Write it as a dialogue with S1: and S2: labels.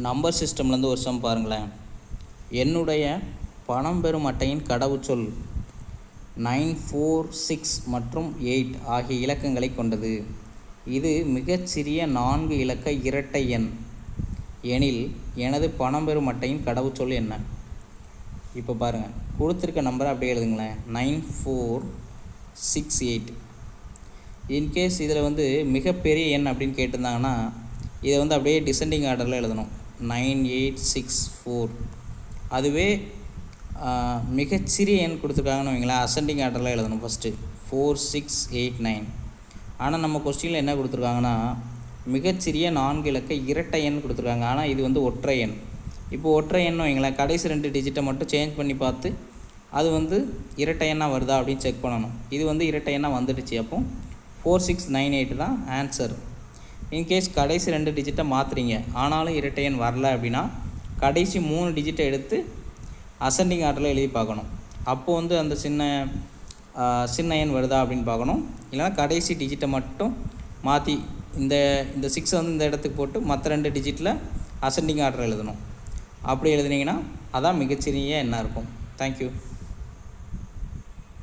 S1: Number சிஸ்டம்லேருந்து ஒரு some பாருங்களேன். என்னுடைய பணம் பெறும் அட்டையின் கடவுச்சொல் 9, 4, 6 மற்றும் 8 ஆகிய இலக்கங்களை கொண்டது. இது மிகச்சிறிய 4 இலக்க இரட்டை எண் எனில் எனது பணம் பெறும் அட்டையின் கடவுச்சொல் என்ன? இப்போ பாருங்கள், கொடுத்துருக்க நம்பரை அப்படியே எழுதுங்களேன். 9, 4, 6, 8. இன்கேஸ் இதில் மிகப்பெரிய எண் அப்படின்னு கேட்டிருந்தாங்கன்னா இதை அப்படியே டிசெண்டிங் ஆர்டரில் எழுதணும். 9, 8, 6, 4. அதுவே மிகச்சிறிய எண் கொடுத்துருக்காங்கன்னு வைங்களேன், அசெண்டிங் ஆர்டரில் எழுதணும். ஃபஸ்ட்டு 4, 6, 8, 9. ஆனால் நம்ம கொஸ்டினில் என்ன கொடுத்துருக்காங்கன்னா மிகச்சிறிய 4 இலக்க இரட்டை எண் கொடுத்துருக்காங்க. ஆனால் இது ஒற்றை எண். இப்போது ஒற்றை எண்ணு வைங்களேன், கடைசி 2 டிஜிட்டை மட்டும் சேஞ்ச் பண்ணி பார்த்து அது இரட்டை எண்ணாக வருதா அப்படின்னு செக் பண்ணணும். இது இரட்டை எண்ணாக வந்துடுச்சு. அப்போ 4, 6, 9, 8 தான் ஆன்சர். இன்கேஸ் கடைசி 2 டிஜிட்டை மாற்றுறீங்க ஆனாலும் இரட்டை எண் வரல அப்படின்னா கடைசி 3 டிஜிட்டை எடுத்து அசெண்டிங் ஆர்டரில் எழுதி பார்க்கணும். அப்போது அந்த சின்ன எண் வருதா அப்படின்னு பார்க்கணும். இல்லைனா கடைசி டிஜிட்டை மட்டும் மாற்றி இந்த 6 இந்த இடத்துக்கு போட்டு மற்ற 2 டிஜிட்டில் அசெண்டிங் ஆர்டர் எழுதணும். அப்படி எழுதுனீங்கன்னா அதான் மிகச்சிறிய எண்ணாக இருக்கும். தேங்க்யூ.